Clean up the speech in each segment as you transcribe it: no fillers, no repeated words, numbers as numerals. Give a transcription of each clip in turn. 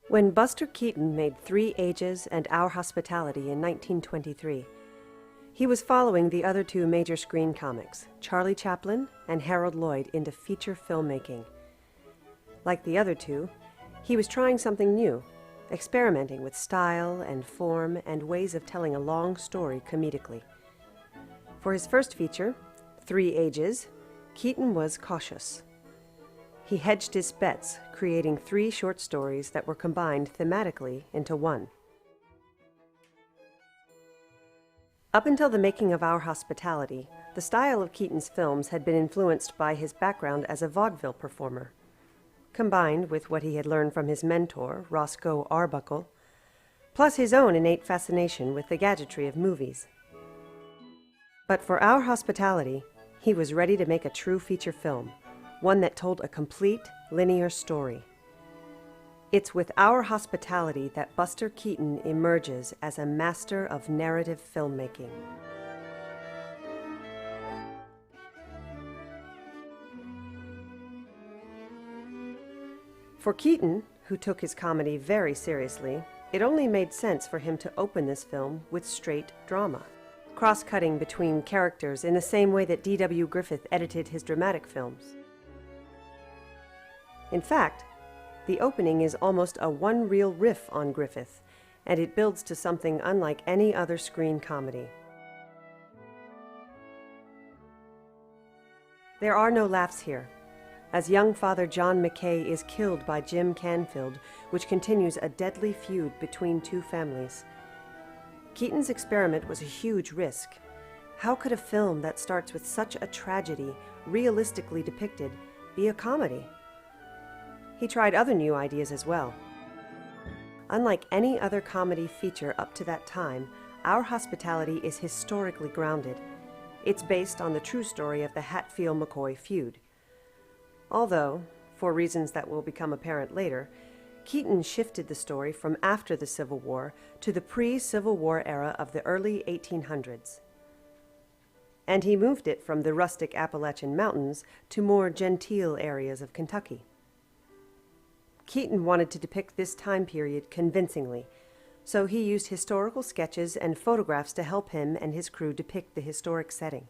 When Buster Keaton made Three Ages and Our Hospitality in 1923, he was following the other two major screen comics, Charlie Chaplin and Harold Lloyd, into feature filmmaking. Like the other two, he was trying something new, experimenting with style and form and ways of telling a long story comedically. For his first feature, Three Ages, Keaton was cautious. He hedged his bets, creating 3 short stories that were combined thematically into one. Up until the making of Our Hospitality, the style of Keaton's films had been influenced by his background as a vaudeville performer, combined with what he had learned from his mentor, Roscoe Arbuckle, plus his own innate fascination with the gadgetry of movies. But for Our Hospitality, he was ready to make a true feature film, one that told a complete, linear story. It's with Our Hospitality that Buster Keaton emerges as a master of narrative filmmaking. For Keaton, who took his comedy very seriously, it only made sense for him to open this film with straight drama, cross-cutting between characters in the same way that D.W. Griffith edited his dramatic films. In fact, the opening is almost a one-reel riff on Griffith, and it builds to something unlike any other screen comedy. There are no laughs here, as young Father John McKay is killed by Jim Canfield, which continues a deadly feud between two families. Keaton's experiment was a huge risk. How could a film that starts with such a tragedy, realistically depicted, be a comedy? He tried other new ideas as well. Unlike any other comedy feature up to that time, Our Hospitality is historically grounded. It's based on the true story of the Hatfield-McCoy feud. Although, for reasons that will become apparent later, Keaton shifted the story from after the Civil War to the pre-Civil War era of the early 1800s. And he moved it from the rustic Appalachian Mountains to more genteel areas of Kentucky. Keaton wanted to depict this time period convincingly, so he used historical sketches and photographs to help him and his crew depict the historic setting.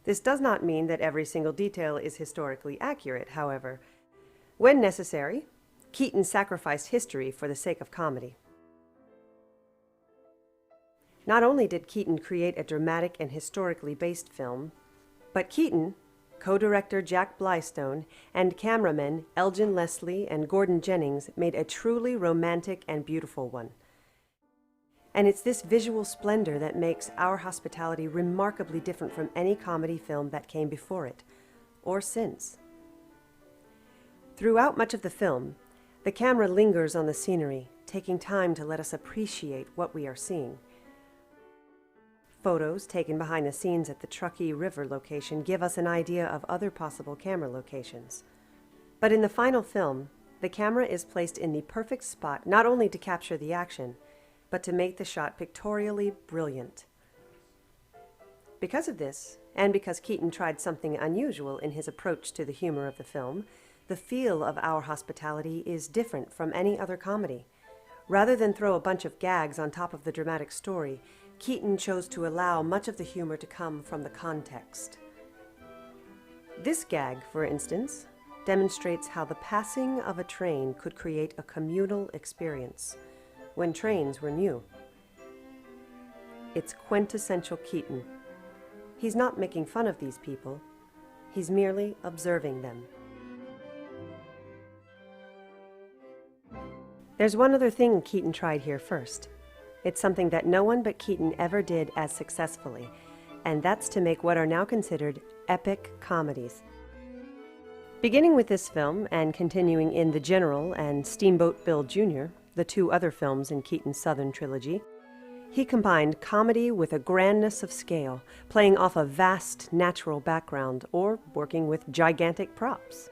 This does not mean that every single detail is historically accurate, however. When necessary, Keaton sacrificed history for the sake of comedy. Not only did Keaton create a dramatic and historically based film, but Keaton, co-director Jack Blystone, and cameramen Elgin Leslie and Gordon Jennings made a truly romantic and beautiful one. And it's this visual splendor that makes Our Hospitality remarkably different from any comedy film that came before it, or since. Throughout much of the film, the camera lingers on the scenery, taking time to let us appreciate what we are seeing. Photos taken behind the scenes at the Truckee River location give us an idea of other possible camera locations. But in the final film, the camera is placed in the perfect spot not only to capture the action, but to make the shot pictorially brilliant. Because of this, and because Keaton tried something unusual in his approach to the humor of the film, the feel of Our Hospitality is different from any other comedy. Rather than throw a bunch of gags on top of the dramatic story, Keaton chose to allow much of the humor to come from the context. This gag, for instance, demonstrates how the passing of a train could create a communal experience when trains were new. It's quintessential Keaton. He's not making fun of these people. He's merely observing them. There's one other thing Keaton tried here first. It's something that no one but Keaton ever did as successfully, and that's to make what are now considered epic comedies. Beginning with this film and continuing in The General and Steamboat Bill Jr., the two other films in Keaton's Southern trilogy, he combined comedy with a grandness of scale, playing off a vast natural background or working with gigantic props.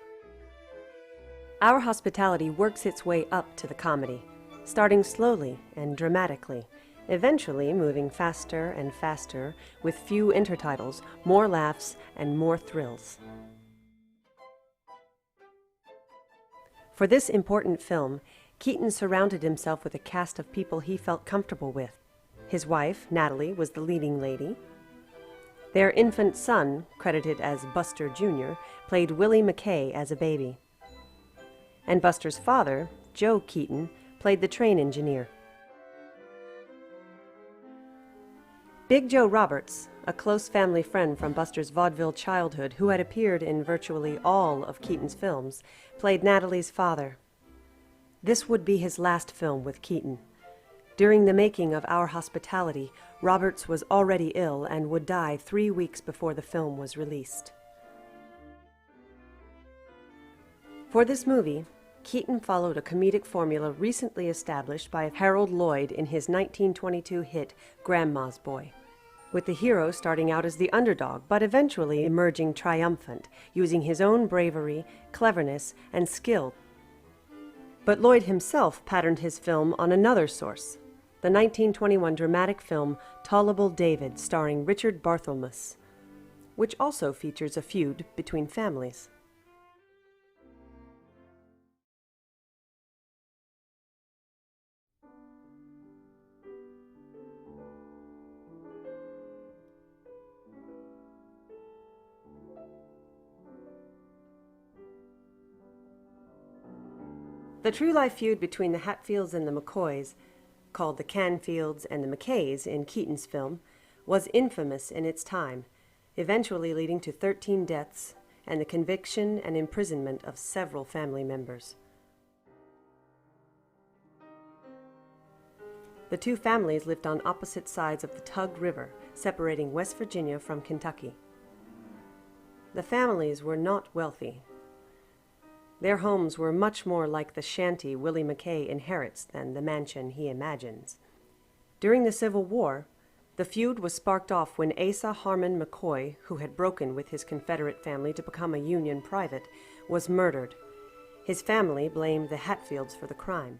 Our Hospitality works its way up to the comedy, starting slowly and dramatically, eventually moving faster and faster with few intertitles, more laughs, and more thrills. For this important film, Keaton surrounded himself with a cast of people he felt comfortable with. His wife, Natalie, was the leading lady. Their infant son, credited as Buster Jr., played Willie McKay as a baby. And Buster's father, Joe Keaton, played the train engineer. Big Joe Roberts, a close family friend from Buster's vaudeville childhood who had appeared in virtually all of Keaton's films, played Natalie's father. This would be his last film with Keaton. During the making of Our Hospitality, Roberts was already ill and would die 3 weeks before the film was released. For this movie, Keaton followed a comedic formula recently established by Harold Lloyd in his 1922 hit Grandma's Boy, with the hero starting out as the underdog but eventually emerging triumphant, using his own bravery, cleverness, and skill. But Lloyd himself patterned his film on another source, the 1921 dramatic film Tollable David, starring Richard Barthelmess, which also features a feud between families. The true-life feud between the Hatfields and the McCoys, called the Canfields and the McKays in Keaton's film, was infamous in its time, eventually leading to 13 deaths and the conviction and imprisonment of several family members. The two families lived on opposite sides of the Tug River, separating West Virginia from Kentucky. The families were not wealthy. Their homes were much more like the shanty Willie McKay inherits than the mansion he imagines. During the Civil War, the feud was sparked off when Asa Harmon McCoy, who had broken with his Confederate family to become a Union private, was murdered. His family blamed the Hatfields for the crime.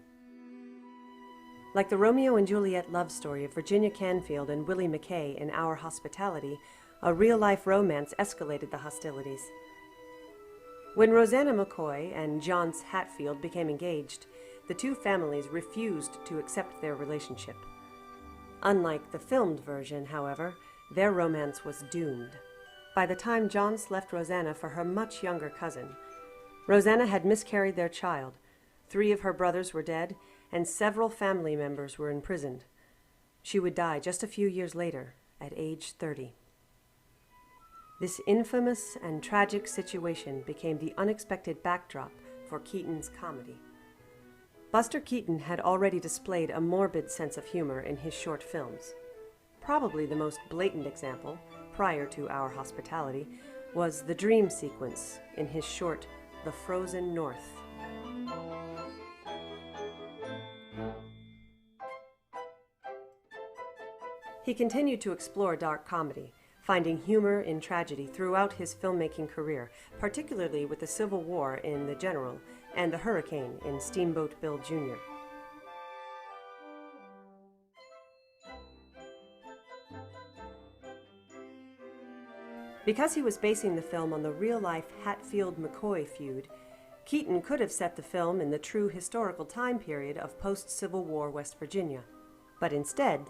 Like the Romeo and Juliet love story of Virginia Canfield and Willie McKay in Our Hospitality, a real-life romance escalated the hostilities. When Rosanna McCoy and John Hatfield became engaged, the two families refused to accept their relationship. Unlike the filmed version, however, their romance was doomed. By the time Johns left Rosanna for her much younger cousin, Rosanna had miscarried their child, 3 of her brothers were dead, and several family members were imprisoned. She would die just a few years later, at age 30. This infamous and tragic situation became the unexpected backdrop for Keaton's comedy. Buster Keaton had already displayed a morbid sense of humor in his short films. Probably the most blatant example, prior to Our Hospitality, was the dream sequence in his short The Frozen North. He continued to explore dark comedy, finding humor in tragedy throughout his filmmaking career, particularly with the Civil War in The General and the hurricane in Steamboat Bill Jr. Because he was basing the film on the real-life Hatfield-McCoy feud, Keaton could have set the film in the true historical time period of post-Civil War West Virginia. But instead,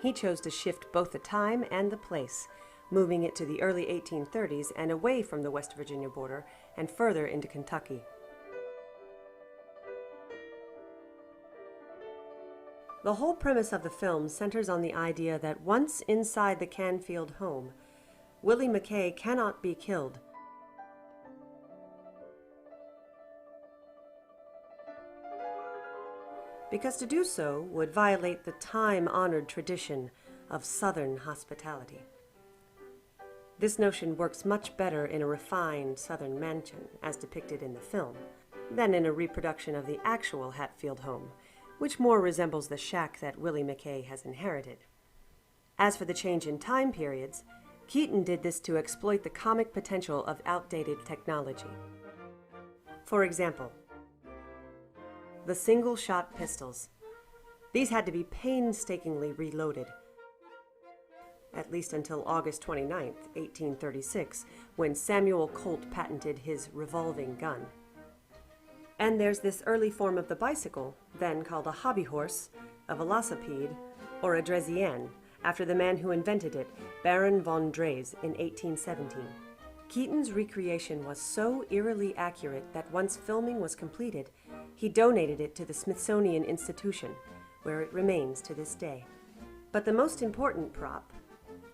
he chose to shift both the time and the place, moving it to the early 1830s and away from the West Virginia border and further into Kentucky. The whole premise of the film centers on the idea that once inside the Canfield home, Willie McKay cannot be killed. Because to do so would violate the time-honored tradition of Southern hospitality. This notion works much better in a refined Southern mansion, as depicted in the film, than in a reproduction of the actual Hatfield home, which more resembles the shack that Willie McKay has inherited. As for the change in time periods, Keaton did this to exploit the comic potential of outdated technology. For example, the single-shot pistols. These had to be painstakingly reloaded, at least until August 29, 1836, when Samuel Colt patented his revolving gun. And there's this early form of the bicycle, then called a hobby horse, a velocipede, or a draisienne, after the man who invented it, Baron von Drees, in 1817. Keaton's recreation was so eerily accurate that once filming was completed, he donated it to the Smithsonian Institution, where it remains to this day. But the most important prop,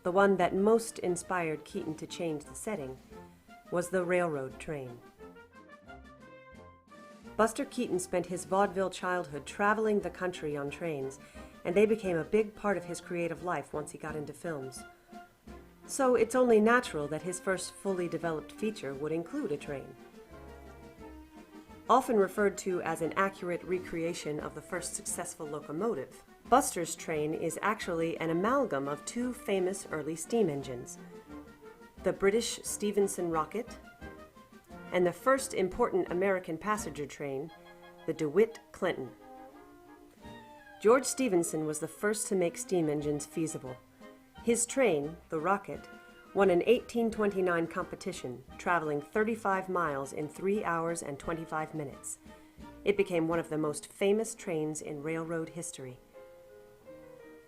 the one that most inspired Keaton to change the setting, was the railroad train. Buster Keaton spent his vaudeville childhood traveling the country on trains, and they became a big part of his creative life once he got into films. So it's only natural that his first fully developed feature would include a train. Often referred to as an accurate recreation of the first successful locomotive, Buster's train is actually an amalgam of two famous early steam engines, the British Stephenson rocket and the first important American passenger train, the DeWitt Clinton. George Stephenson was the first to make steam engines feasible. His train, the Rocket, won an 1829 competition, traveling 35 miles in 3 hours and 25 minutes. It became one of the most famous trains in railroad history.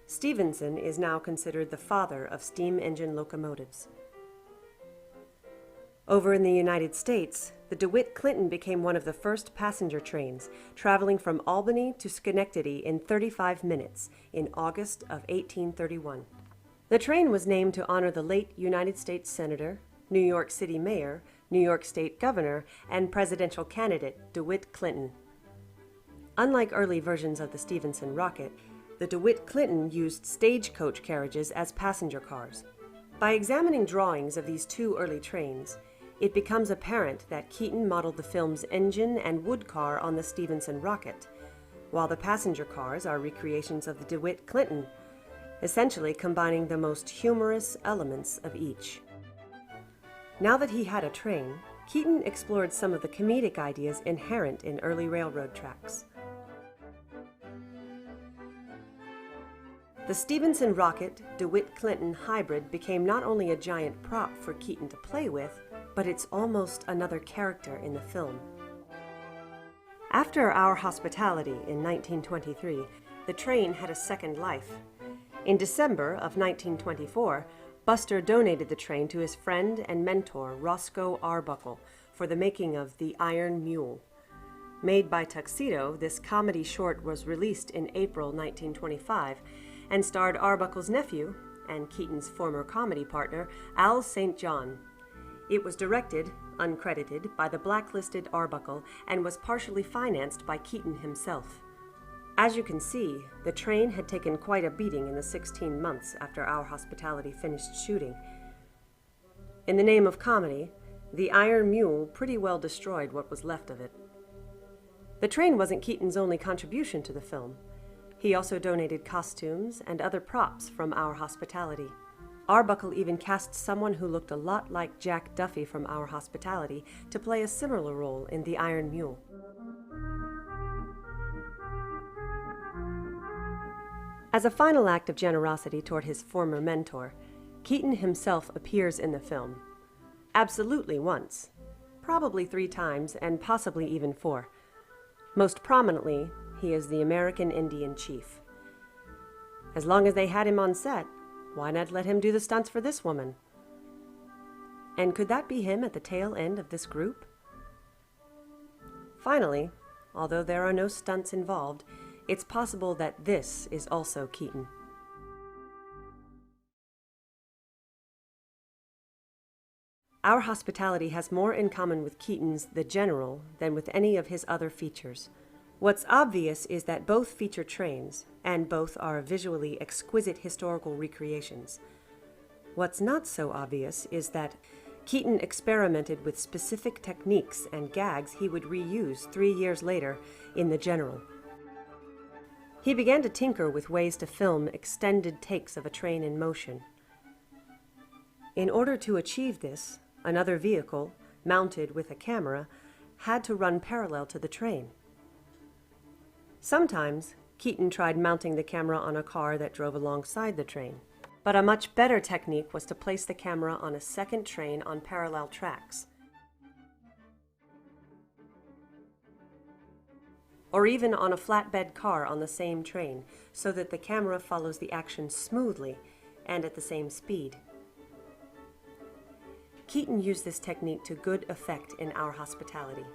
Stephenson is now considered the father of steam engine locomotives. Over in the United States, the DeWitt Clinton became one of the first passenger trains, traveling from Albany to Schenectady in 35 minutes in August of 1831. The train was named to honor the late United States Senator, New York City Mayor, New York State Governor, and presidential candidate DeWitt Clinton. Unlike early versions of the Stephenson rocket, the DeWitt Clinton used stagecoach carriages as passenger cars. By examining drawings of these two early trains, it becomes apparent that Keaton modeled the film's engine and wood car on the Stephenson rocket, while the passenger cars are recreations of the DeWitt Clinton, essentially combining the most humorous elements of each. Now that he had a train, Keaton explored some of the comedic ideas inherent in early railroad tracks. The Stephenson rocket DeWitt Clinton hybrid became not only a giant prop for Keaton to play with, but it's almost another character in the film. After Our Hospitality in 1923, the train had a second life. In December of 1924, Buster donated the train to his friend and mentor Roscoe Arbuckle for the making of The Iron Mule. Made by Tuxedo, this comedy short was released in April 1925 and starred Arbuckle's nephew and Keaton's former comedy partner, Al St. John. It was directed, uncredited, by the blacklisted Arbuckle and was partially financed by Keaton himself. As you can see, the train had taken quite a beating in the 16 months after Our Hospitality finished shooting. In the name of comedy, the Iron Mule pretty well destroyed what was left of it. The train wasn't Keaton's only contribution to the film. He also donated costumes and other props from Our Hospitality. Arbuckle even cast someone who looked a lot like Jack Duffy from Our Hospitality to play a similar role in The Iron Mule. As a final act of generosity toward his former mentor, Keaton himself appears in the film. Absolutely once, probably 3 times, and possibly even 4. Most prominently, he is the American Indian chief. As long as they had him on set, why not let him do the stunts for this woman? And could that be him at the tail end of this group? Finally, although there are no stunts involved, it's possible that this is also Keaton. Our Hospitality has more in common with Keaton's The General than with any of his other features. What's obvious is that both feature trains, and both are visually exquisite historical recreations. What's not so obvious is that Keaton experimented with specific techniques and gags he would reuse 3 years later in The General. He began to tinker with ways to film extended takes of a train in motion. In order to achieve this, another vehicle, mounted with a camera, had to run parallel to the train. Sometimes, Keaton tried mounting the camera on a car that drove alongside the train. But a much better technique was to place the camera on a second train on parallel tracks, or even on a flatbed car on the same train, so that the camera follows the action smoothly and at the same speed. Keaton used this technique to good effect in Our Hospitality,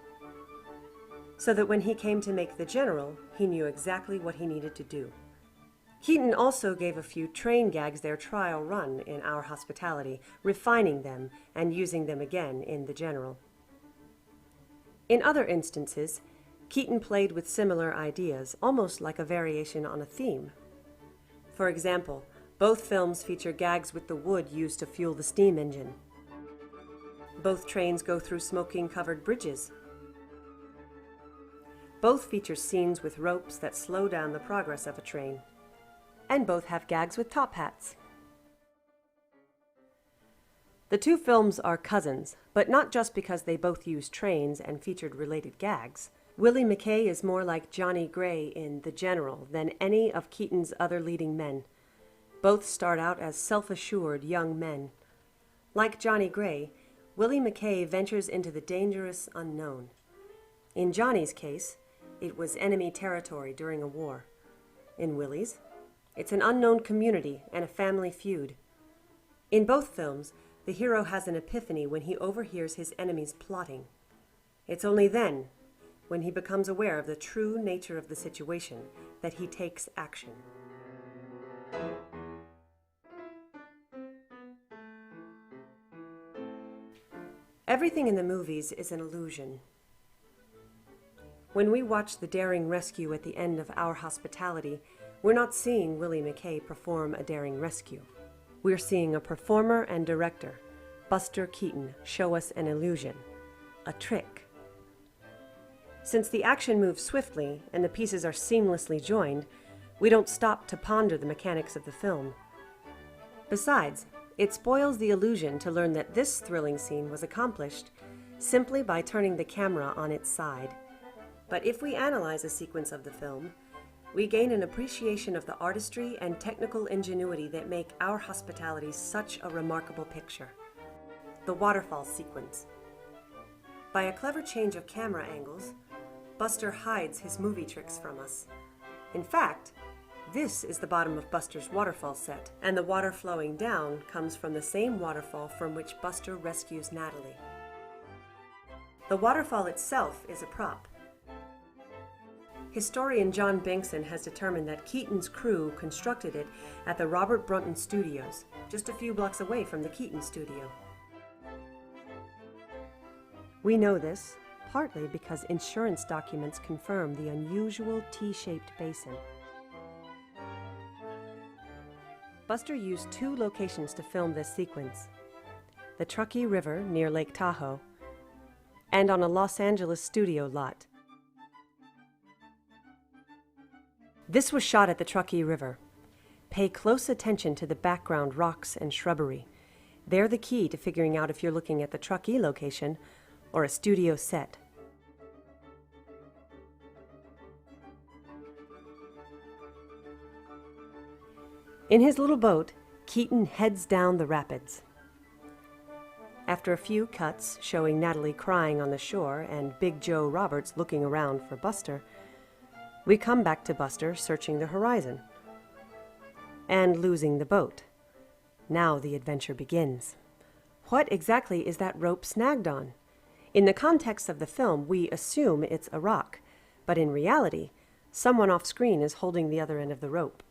so that when he came to make the General, he knew exactly what he needed to do. Keaton also gave a few train gags their trial run in Our Hospitality, refining them and using them again in the General. In other instances, Keaton played with similar ideas, almost like a variation on a theme. For example, both films feature gags with the wood used to fuel the steam engine. Both trains go through smoking-covered bridges. Both feature scenes with ropes that slow down the progress of a train. And both have gags with top hats. The two films are cousins, but not just because they both use trains and featured related gags. Willie McKay is more like Johnny Gray in The General than any of Keaton's other leading men. Both start out as self-assured young men. Like Johnny Gray, Willie McKay ventures into the dangerous unknown. In Johnny's case, it was enemy territory during a war. In Willie's, it's an unknown community and a family feud. In both films, the hero has an epiphany when he overhears his enemies plotting. It's only then, when he becomes aware of the true nature of the situation, that he takes action. Everything in the movies is an illusion. When we watch the daring rescue at the end of Our Hospitality, we're not seeing Willie McKay perform a daring rescue. We're seeing a performer and director, Buster Keaton, show us an illusion, a trick. Since the action moves swiftly and the pieces are seamlessly joined, we don't stop to ponder the mechanics of the film. Besides, it spoils the illusion to learn that this thrilling scene was accomplished simply by turning the camera on its side. But if we analyze a sequence of the film, we gain an appreciation of the artistry and technical ingenuity that make Our Hospitality such a remarkable picture. The waterfall sequence. By a clever change of camera angles, Buster hides his movie tricks from us. In fact, this is the bottom of Buster's waterfall set, and the water flowing down comes from the same waterfall from which Buster rescues Natalie. The waterfall itself is a prop. Historian John Bankson has determined that Keaton's crew constructed it at the Robert Brunton Studios, just a few blocks away from the Keaton studio. We know this partly because insurance documents confirm the unusual T-shaped basin. Buster used two locations to film this sequence: the Truckee River near Lake Tahoe, and on a Los Angeles studio lot. This was shot at the Truckee River. Pay close attention to the background rocks and shrubbery. They're the key to figuring out if you're looking at the Truckee location or a studio set. In his little boat, Keaton heads down the rapids. After a few cuts showing Natalie crying on the shore and Big Joe Roberts looking around for Buster, we come back to Buster searching the horizon and losing the boat. Now the adventure begins. What exactly is that rope snagged on? In the context of the film, we assume it's a rock, but in reality, someone off screen is holding the other end of the rope.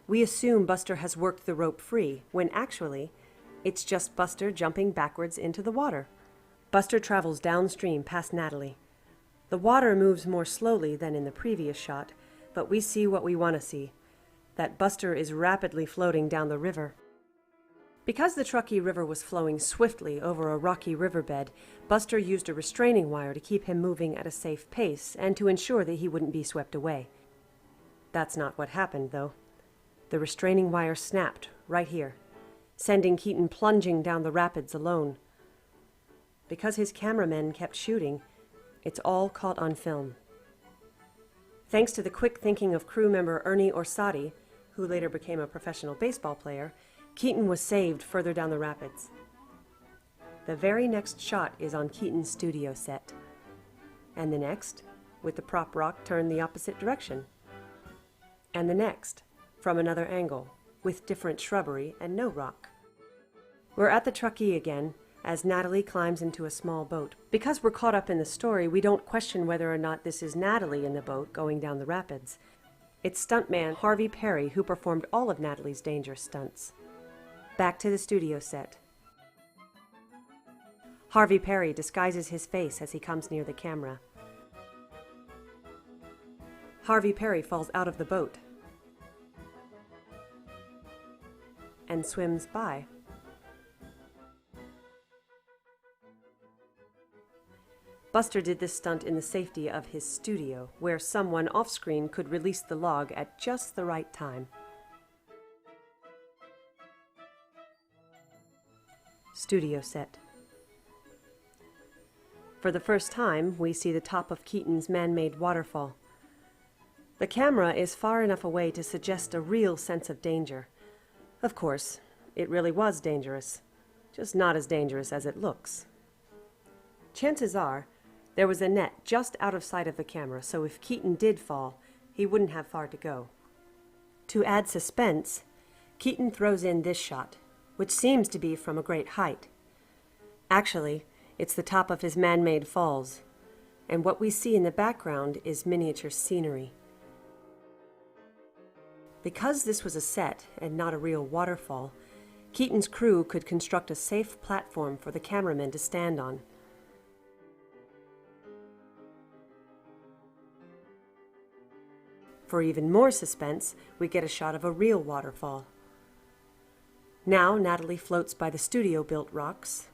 We assume Buster has worked the rope free, when actually, it's just Buster jumping backwards into the water. Buster travels downstream past Natalie. The water moves more slowly than in the previous shot, but we see what we want to see, that Buster is rapidly floating down the river. Because the Truckee River was flowing swiftly over a rocky riverbed, Buster used a restraining wire to keep him moving at a safe pace and to ensure that he wouldn't be swept away. That's not what happened, though. The restraining wire snapped right here, sending Keaton plunging down the rapids alone. Because his cameramen kept shooting, it's all caught on film. Thanks to the quick thinking of crew member Ernie Orsatti, who later became a professional baseball player, Keaton was saved further down the rapids. The very next shot is on Keaton's studio set. And the next, with the prop rock turned the opposite direction. And the next, from another angle, with different shrubbery and no rock. We're at the Truckee again, as Natalie climbs into a small boat. Because we're caught up in the story, we don't question whether or not this is Natalie in the boat going down the rapids. It's stuntman Harvey Perry who performed all of Natalie's dangerous stunts. Back to the studio set. Harvey Perry disguises his face as he comes near the camera. Harvey Perry falls out of the boat and swims by. Buster did this stunt in the safety of his studio, where someone off-screen could release the log at just the right time. Studio set. For the first time, we see the top of Keaton's man-made waterfall. The camera is far enough away to suggest a real sense of danger. Of course, it really was dangerous, just not as dangerous as it looks. Chances are, there was a net just out of sight of the camera, so if Keaton did fall, he wouldn't have far to go. To add suspense, Keaton throws in this shot, which seems to be from a great height. Actually, it's the top of his man-made falls, and what we see in the background is miniature scenery. Because this was a set and not a real waterfall, Keaton's crew could construct a safe platform for the cameramen to stand on. For even more suspense, we get a shot of a real waterfall. Now Natalie floats by the studio-built rocks.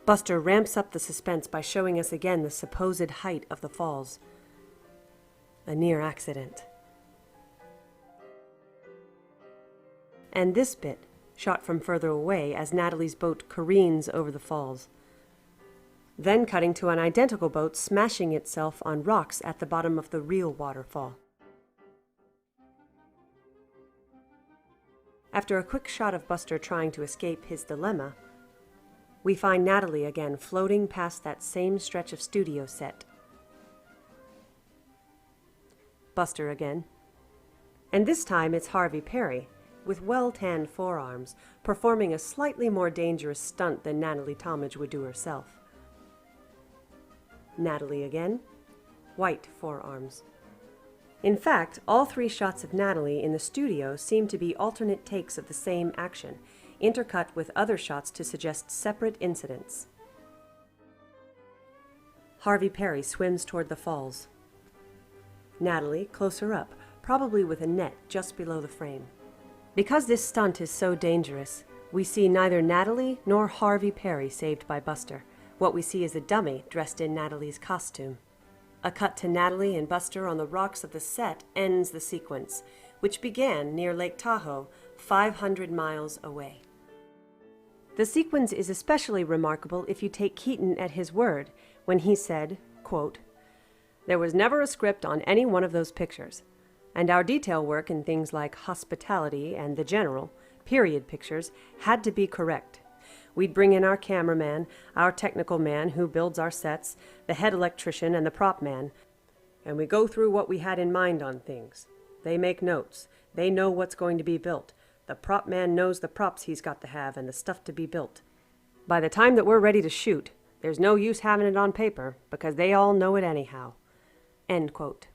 Buster ramps up the suspense by showing us again the supposed height of the falls. A near accident. And this bit, shot from further away as Natalie's boat careens over the falls. Then cutting to an identical boat smashing itself on rocks at the bottom of the real waterfall. After a quick shot of Buster trying to escape his dilemma, we find Natalie again floating past that same stretch of studio set. Buster again. And this time it's Harvey Perry, with well-tanned forearms, performing a slightly more dangerous stunt than Natalie Talmadge would do herself. Natalie again. White forearms. In fact, all three shots of Natalie in the studio seem to be alternate takes of the same action, intercut with other shots to suggest separate incidents. Harvey Perry swims toward the falls. Natalie closer up, probably with a net just below the frame. Because this stunt is so dangerous, we see neither Natalie nor Harvey Perry saved by Buster. What we see is a dummy dressed in Natalie's costume. A cut to Natalie and Buster on the rocks of the set ends the sequence, which began near Lake Tahoe, 500 miles away. The sequence is especially remarkable if you take Keaton at his word when he said, quote, "There was never a script on any one of those pictures, and our detail work in things like hospitality and the general, period pictures, had to be correct. We'd bring in our cameraman, our technical man who builds our sets, the head electrician, and the prop man. And we go through what we had in mind on things. They make notes. They know what's going to be built. The prop man knows the props he's got to have and the stuff to be built. By the time that we're ready to shoot, there's no use having it on paper because they all know it anyhow." End quote.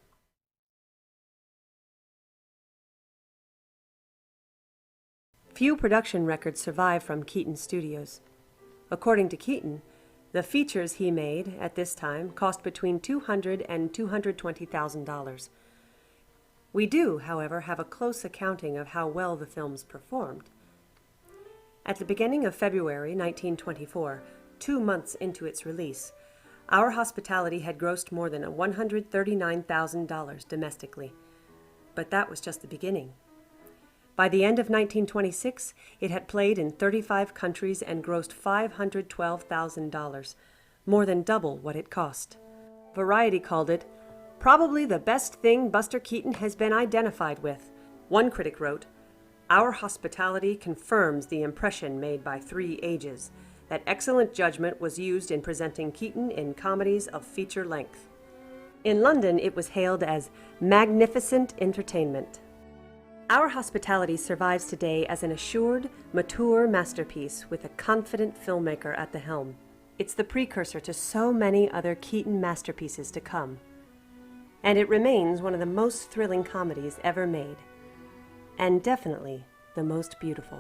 Few production records survive from Keaton Studios. According to Keaton, the features he made at this time cost between $200,000 and $220,000. We do, however, have a close accounting of how well the films performed. At the beginning of February 1924, 2 months into its release, Our Hospitality had grossed more than $139,000 domestically. But that was just the beginning. By the end of 1926, it had played in 35 countries and grossed $512,000, more than double what it cost. Variety called it Probably the best thing Buster Keaton has been identified with. One critic wrote, "Our Hospitality confirms the impression made by 3 ages, that excellent judgment was used in presenting Keaton in comedies of feature length." In London, it was hailed as magnificent entertainment. Our Hospitality survives today as an assured, mature masterpiece with a confident filmmaker at the helm. It's the precursor to so many other Keaton masterpieces to come. And it remains one of the most thrilling comedies ever made. And definitely the most beautiful.